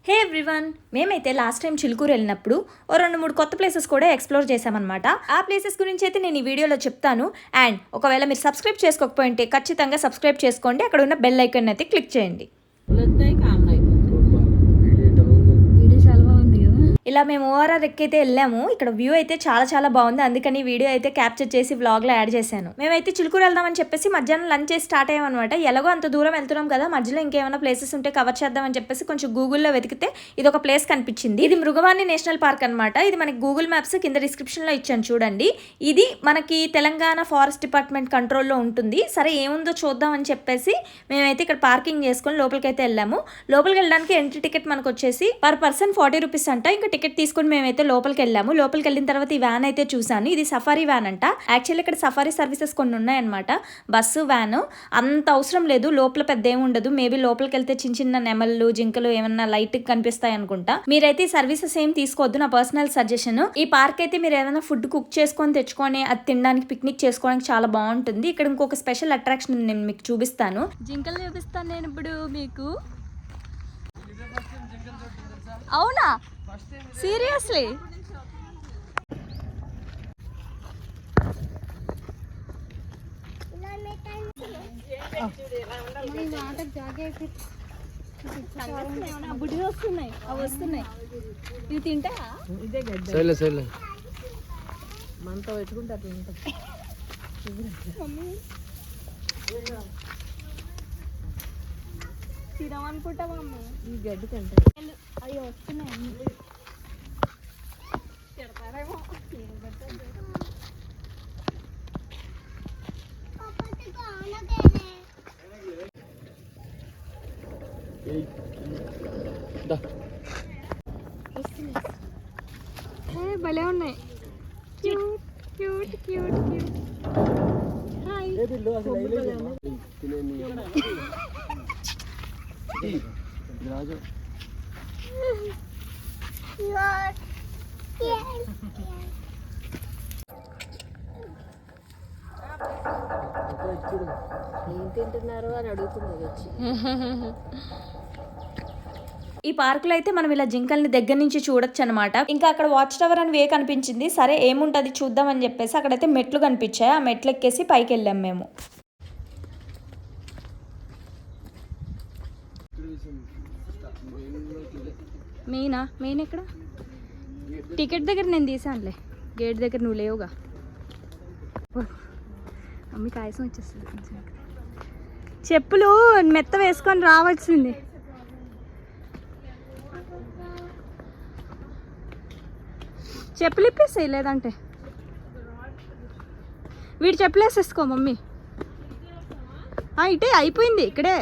హే everyone, మేమైతే last time Chilukuru వెళ్ళినప్పుడు ఓ 2-3 కొత్త ప్లేసెస్ కూడా ఎక్స్ప్లోర్ చేసామన్నమాట. ఆ ప్లేసెస్ గురించి అయితే నేను ఈ వీడియోలో చెప్తాను. అండ్ ఒకవేళ మీరు సబ్స్క్రైబ్ చేసుకోకపోయింటే ఖచ్చితంగా సబ్స్క్రైబ్ చేసుకోండి. అక్కడ ఉన్న బెల్ ఐకాన్ అయితే క్లిక్ చేయండి. ఇలా మేము ఓఆర్ఆర్ ఎక్కైతే వెళ్ళాము. ఇక్కడ వ్యూ అయితే చాలా బాగుంది. అందుకని వీడియో అయితే క్యాప్చర్ చేసి వ్లాగ్లో యాడ్ చేశాను. మేమైతే చిలుకూరు వెళ్దామని చెప్పేసి మధ్యాహ్నం లంచ్ చేసి స్టార్ట్ అయ్యామన్నమాట. ఎలాగో అంత దూరం వెళ్తున్నాం కదా, మధ్యలో ఇంకేమైనా ప్లేసెస్ ఉంటే కవర్ చేద్దామని చెప్పేసి కొంచెం గూగుల్లో వెతికితే ఇది ఒక ప్లేస్ కనిపించింది. ఇది మృగవాణి నేషనల్ పార్క్ అనమాట. ఇది మనకి గూగుల్ మ్యాప్స్ కింద డిస్క్రిప్షన్ లో ఇచ్చాను చూడండి. ఇది మనకి తెలంగాణ ఫారెస్ట్ డిపార్ట్మెంట్ కంట్రోల్లో ఉంటుంది. సరే ఏముందో చూద్దామని చెప్పేసి మేమైతే ఇక్కడ పార్కింగ్ చేసుకొని లోపలికి అయితే వెళ్ళాము. లోపలికి వెళ్ళడానికి ఎంట్రీ టికెట్ మనకు వచ్చేసి పర్ పర్సన్ 40 రూపీస్ అంట. ఇంకా టికెట్ తీసుకుని మేమైతే లోపలికి వెళ్ళాము. లోపలికి వెళ్ళిన తర్వాత ఈ వ్యాన్ అయితే చూసాను. ఇది సఫారీ వ్యాన్ అంట. యాక్చువల్లీ ఇక్కడ సఫారీ సర్వీసెస్ కొన్ని ఉన్నాయన్నమాట. బస్సు వ్యాన్ అంత అవసరం లేదు, లోపల పెద్ద ఏమి ఉండదు. మేబీ లోపలికి వెళ్తే చిన్న నెమళ్ళు జింకలు ఏమన్నా లైట్ కనిపిస్తాయి అనుకుంటా. మీరైతే ఈ సర్వీసెస్ ఏం తీసుకోవద్దు, నా పర్సనల్ సజెషన్. ఈ పార్క్ అయితే మీరు ఏమైనా ఫుడ్ కుక్ చేసుకొని తెచ్చుకొని అది తినడానికి పిక్నిక్ చేసుకోవడానికి చాలా బాగుంటుంది. ఇక్కడ ఇంకొక స్పెషల్ అట్రాక్షన్ నేను మీకు చూపిస్తాను. జింకలు చూపిస్తాను నేను ఇప్పుడు మీకు. అవునా, సీరియస్లీ? బుడి వస్తున్నాయి, అవి వస్తున్నాయి. ఇవి తింటా మనతో పెట్టుకుంటా తినమనుకుంటావా అమ్మ? ఈ గడ్డి తింటాయి. అవి వస్తున్నాయి, తిడతారేమో. భలే ఉన్నాయి. Cute cute cute cute. Hi. ఏం తింటున్నారు అని అడుగుతుంది వచ్చి. ఈ పార్కులో అయితే మనం ఇలా జింకల్ని దగ్గర నుంచి చూడొచ్చు అనమాట. ఇంకా అక్కడ వాచ్ టవర్ అని వే కనిపించింది. సరే ఏముంటది చూద్దామని చెప్పేసి అక్కడైతే మెట్లు కనిపించాయి. ఆ మెట్లు ఎక్కేసి పైకి వెళ్ళాం మేము. మెయిన్ ఎక్కడ? టికెట్ దగ్గర నేను తీసానులే, గేట్ దగ్గర నువ్వు లేవుగా. మమ్మీకి ఆయాసం వచ్చేస్తుంది. చెప్పులు మెత్త వేసుకొని రావాల్సింది. చెప్పులు ఇప్పేసాయి, లేదంటే వీడు చెప్పులు వేసేసుకో మమ్మీ. ఇటే అయిపోయింది, ఇక్కడే.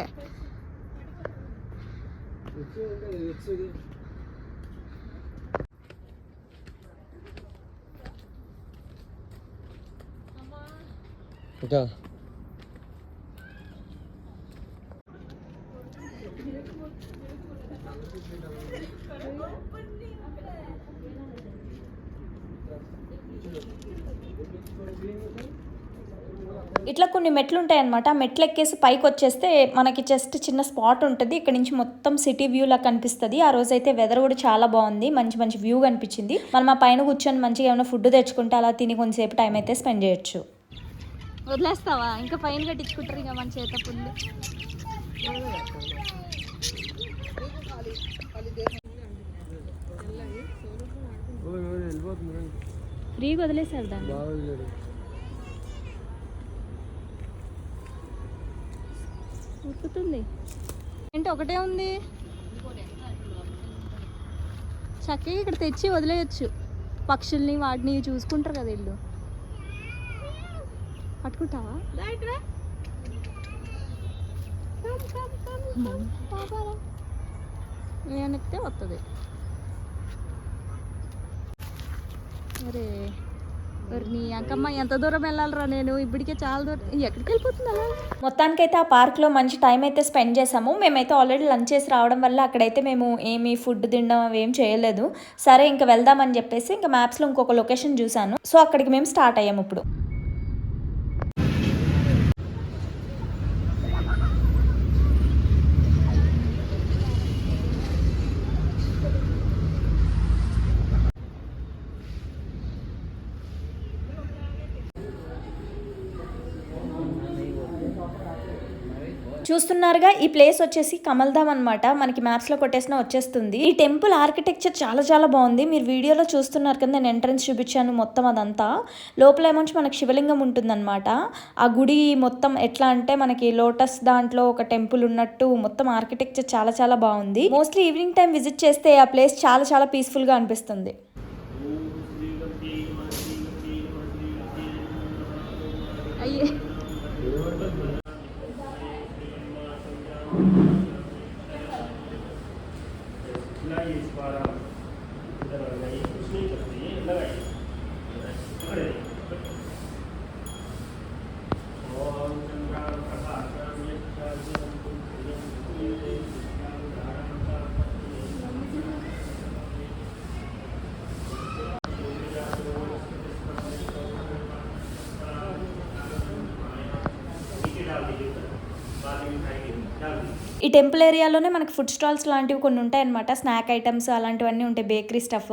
ఇట్లా కొన్ని మెట్లు ఉంటాయి అనమాట. మెట్లు ఎక్కేసి పైకి వచ్చేస్తే మనకి జస్ట్ చిన్న స్పాట్ ఉంటుంది. ఇక్కడ నుంచి మొత్తం సిటీ వ్యూ లా కనిపిస్తుంది. ఆ రోజు అయితే వెదర్ కూడా చాలా బాగుంది, మంచి వ్యూ కనిపించింది. మనం ఆ పైన కూర్చొని మంచిగా ఏమైనా ఫుడ్ తెచ్చుకుంటే అలా తిని కొంతసేపు టైం అయితే స్పెండ్ చేయొచ్చు. వదిలేస్తావా? ఇంకా ఫైన్ కట్టించుకుంటారు ఇక మన చేత పుల్లు. ఫ్రీగా వదిలేసారు దాన్ని. ఉక్కుతుంది ఏంటి, ఒకటే ఉంది. చక్కగా ఇక్కడ తెచ్చి వదిలేయచ్చు. పక్షుల్ని వాటిని చూసుకుంటారు కదా వీళ్ళు. పట్టుకుంటావా? నేనెక్కితే వస్తుంది. అరే నీ అంకమ్మ, ఎంత దూరం వెళ్ళాలరా నేను? ఇప్పటికే చాలా దూరం. ఎక్కడికి వెళ్ళిపోతుంది అలా? మొత్తానికైతే ఆ పార్క్లో మంచి టైం అయితే స్పెండ్ చేసాము. మేమైతే ఆల్రెడీ లంచ్ చేసి రావడం వల్ల అక్కడైతే మేము ఏమి ఫుడ్ తినడం అవి ఏం చేయలేదు. సరే ఇంకా వెళ్దామని చెప్పేసి ఇంకా మ్యాప్స్లో ఇంకొక లొకేషన్ చూసాను. సో అక్కడికి మేము స్టార్ట్ అయ్యాము ఇప్పుడు. చూస్తున్నారుగా ఈ ప్లేస్ వచ్చేసి కమల్ధామ్ అనమాట. మనకి మ్యాప్స్లో కొట్టేసినా వచ్చేస్తుంది. ఈ టెంపుల్ ఆర్కిటెక్చర్ చాలా చాలా బాగుంది. మీరు వీడియోలో చూస్తున్నారు కదా, నేను ఎంట్రన్స్ చూపించాను మొత్తం అదంతా. లోపల ఏమొచ్చి మనకి శివలింగం ఉంటుందన్నమాట. ఆ గుడి మొత్తం ఎట్లా అంటే మనకి లోటస్ దాంట్లో ఒక టెంపుల్ ఉన్నట్టు మొత్తం ఆర్కిటెక్చర్ చాలా చాలా బాగుంది. మోస్ట్లీ ఈవినింగ్ టైం విజిట్ చేస్తే ఆ ప్లేస్ చాలా చాలా పీస్ఫుల్గా అనిపిస్తుంది. అయ్యే ఈ టెంపుల్ ఏరియాలోనే మనకి ఫుడ్ స్టాల్స్ లాంటివి కొన్ని ఉంటాయి అనమాట. స్నాక్ ఐటమ్స్ అలాంటివన్నీ ఉంటాయి, బేకరీ స్టఫ్.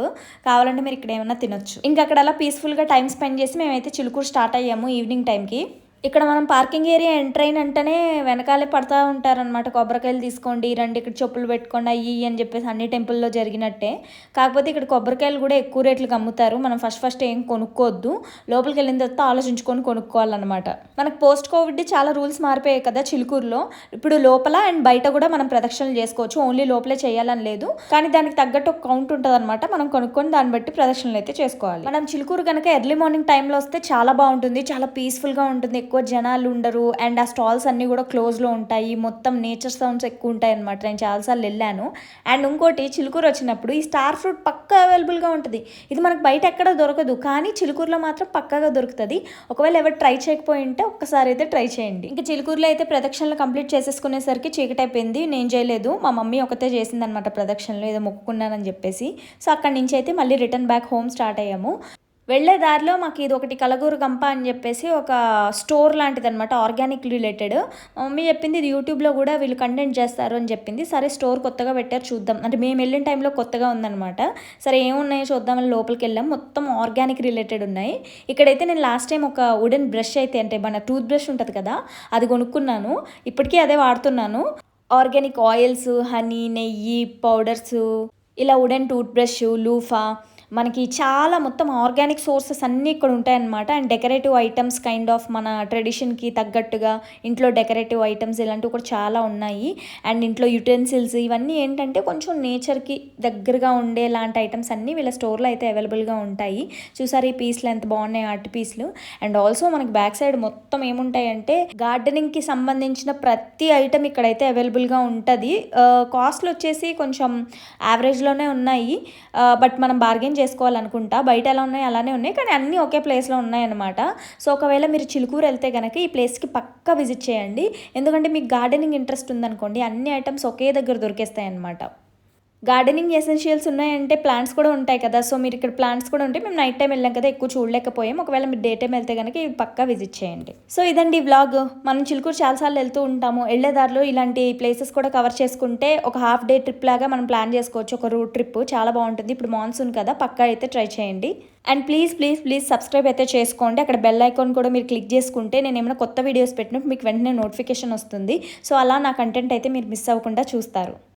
కావాలంటే మీరు ఇక్కడ ఏమైనా తినొచ్చు. ఇంకా అక్కడ అలా పీస్ఫుల్గా టైం స్పెండ్ చేసి మేమైతే చిలుకూరు స్టార్ట్ అయ్యాము ఈవినింగ్ టైంకి. ఇక్కడ మనం పార్కింగ్ ఏరియా ఎంటర్ అయినంటేనే వెనకాలే పడతా ఉంటారనమాట. కొబ్బరికాయలు తీసుకోండి, రండి ఇక్కడ చెప్పులు పెట్టుకోండి అయ్యి అని చెప్పేసి అన్ని టెంపుల్లో జరిగినట్టే. కాకపోతే ఇక్కడ కొబ్బరికాయలు కూడా ఎక్కువ రేట్లకు అమ్ముతారు. మనం ఫస్ట్ ఏం కొనుక్కోవద్దు, లోపలికి వెళ్ళిన తర్వాత ఆలోచించుకొని కొనుక్కోవాలన్నమాట. మనకు పోస్ట్ కోవిడ్ చాలా రూల్స్ మారిపోయాయి కదా చిలుకూరులో. ఇప్పుడు లోపల అండ్ బయట కూడా మనం ప్రదక్షిణలు చేసుకోవచ్చు. ఓన్లీ లోపలే చేయాలని లేదు, కానీ దానికి తగ్గట్టు ఒక కౌంట్ ఉంటుంది అనమాట. మనం కొనుక్కొని దాన్ని బట్టి ప్రదక్షిణలు అయితే చేసుకోవాలి. మనం చిలుకూరు కనుక ఎర్లీ మార్నింగ్ టైంలో వస్తే చాలా బాగుంటుంది, చాలా పీస్ఫుల్గా ఉంటుంది. ఎక్కువ జనాలు ఉండరు అండ్ ఆ స్టాల్స్ అన్నీ కూడా క్లోజ్లో ఉంటాయి. మొత్తం నేచర్ సౌండ్స్ ఎక్కువ ఉంటాయి అనమాట. నేను చాలాసార్లు వెళ్ళాను. అండ్ ఇంకోటి, చిలుకూరు వచ్చినప్పుడు ఈ స్టార్ ఫ్రూట్ పక్కా అవైలబుల్గా ఉంటుంది. ఇది మనకు బయట ఎక్కడ దొరకదు, కానీ చిలుకూరులో మాత్రం పక్కాగా దొరుకుతుంది. ఒకవేళ ఎవరు ట్రై చేయకపోయి ఉంటే ఒక్కసారి అయితే ట్రై చేయండి. ఇంకా చిలుకూరులో అయితే ప్రదక్షిణలు కంప్లీట్ చేసేసుకునేసరికి చీకటి అయిపోయింది. నేను చేయలేదు, మా మమ్మీ ఒకతే చేసిందనమాట ప్రదక్షిణలు, ఏదో మొక్కుకున్నానని చెప్పేసి. సో అక్కడి నుంచి అయితే మళ్ళీ రిటర్న్ బ్యాక్ హోమ్ స్టార్ట్ అయ్యాము. వెళ్ళే దారిలో మాకు ఇది ఒకటి కలగూరు గంప అని చెప్పేసి ఒక స్టోర్ లాంటిది అనమాట, ఆర్గానిక్ రిలేటెడ్. మమ్మీ చెప్పింది ఇది యూట్యూబ్లో కూడా వీళ్ళు కంటెంట్ చేస్తారు అని చెప్పింది. సరే స్టోర్ కొత్తగా పెట్టారు చూద్దాం, అంటే మేము వెళ్ళిన టైంలో కొత్తగా ఉందన్నమాట. సరే ఏమున్నాయో చూద్దామని లోపలికి వెళ్ళాం. మొత్తం ఆర్గానిక్ రిలేటెడ్ ఉన్నాయి. ఇక్కడైతే నేను లాస్ట్ టైం ఒక వుడెన్ బ్రష్ అయితే, అంటే మన టూత్ బ్రష్ ఉంటుంది కదా, అది కొనుక్కున్నాను. ఇప్పటికీ అదే వాడుతున్నాను. ఆర్గానిక్ ఆయిల్స్, హనీ, నెయ్యి, పౌడర్స్, ఇలా వుడెన్ టూత్ బ్రష్, లూఫా, మనకి చాలా మొత్తం ఆర్గానిక్ సోర్సెస్ అన్నీ ఇక్కడ ఉంటాయన్నమాట. And decorative items kind of మన ట్రెడిషన్కి తగ్గట్టుగా ఇంట్లో డెకరేటివ్ ఐటమ్స్ ఇలాంటివి కూడా చాలా ఉన్నాయి. అండ్ ఇంట్లో యుటెన్సిల్స్ ఇవన్నీ ఏంటంటే కొంచెం నేచర్కి దగ్గరగా ఉండే లాంటి ఐటమ్స్ అన్నీ వీళ్ళ స్టోర్లో అయితే అవైలబుల్గా ఉంటాయి. చూసారు ఈ పీస్లు ఎంత బాగున్నాయి, ఆర్ట్ పీస్లు. అండ్ ఆల్సో మనకి బ్యాక్ సైడ్ మొత్తం ఏముంటాయంటే గార్డెనింగ్కి సంబంధించిన ప్రతి ఐటమ్ ఇక్కడైతే అవైలబుల్గా ఉంటుంది. కాస్ట్లు వచ్చేసి కొంచెం యావరేజ్లోనే ఉన్నాయి, బట్ మనం బార్గెన్ చేసుకోవాలనుకుంటా. బయట ఎలా ఉన్నాయి అలానే ఉన్నాయి, కానీ అన్నీ ఒకే ప్లేస్లో ఉన్నాయన్నమాట. సో ఒకవేళ మీరు చిలుకూరు వెళ్తే కనుక ఈ ప్లేస్కి పక్కా విజిట్ చేయండి. ఎందుకంటే మీకు గార్డెనింగ్ ఇంట్రెస్ట్ ఉందనుకోండి, అన్ని ఐటమ్స్ ఒకే దగ్గర దొరికేస్తాయి అన్నమాట. గార్డెనింగ్ ఎసెన్షియల్స్ ఉన్నాయంటే ప్లాంట్స్ కూడా ఉంటాయి కదా. సో మీరు ఇక్కడ ప్లాంట్స్ కూడా ఉంటాయి. మేము నైట్ టైం వెళ్ళాం కదా, ఎక్కువ చూడలేకపోయాం. ఒకవేళ మీరు డే టైం వెళ్తే కనుక ఇవి పక్కా విజిట్ చేయండి. సో ఇదండి వ్లాగ్. మనం చిలుకూరు చాలాసార్లు వెళ్తూ ఉంటాము. వెళ్ళేదారిలో ఇలాంటి ప్లేసెస్ కూడా కవర్ చేసుకుంటే ఒక హాఫ్ డే ట్రిప్ లాగా మనం ప్లాన్ చేసుకోవచ్చు. ఒక రూట్ ట్రిప్ చాలా బాగుంటుంది. ఇప్పుడు మాన్సూన్ కదా, పక్కా అయితే ట్రై చేయండి. అండ్ ప్లీజ్ సబ్స్క్రైబ్ అయితే చేసుకోండి. అక్కడ బెల్ ఐకాన్ కూడా మీరు క్లిక్ చేసుకుంటే నేను ఏమైనా కొత్త వీడియోస్ పెట్టినప్పుడు మీకు వెంటనే నోటిఫికేషన్ వస్తుంది. సో అలా నా కంటెంట్ అయితే మీరు మిస్ అవ్వకుండా చూస్తారు.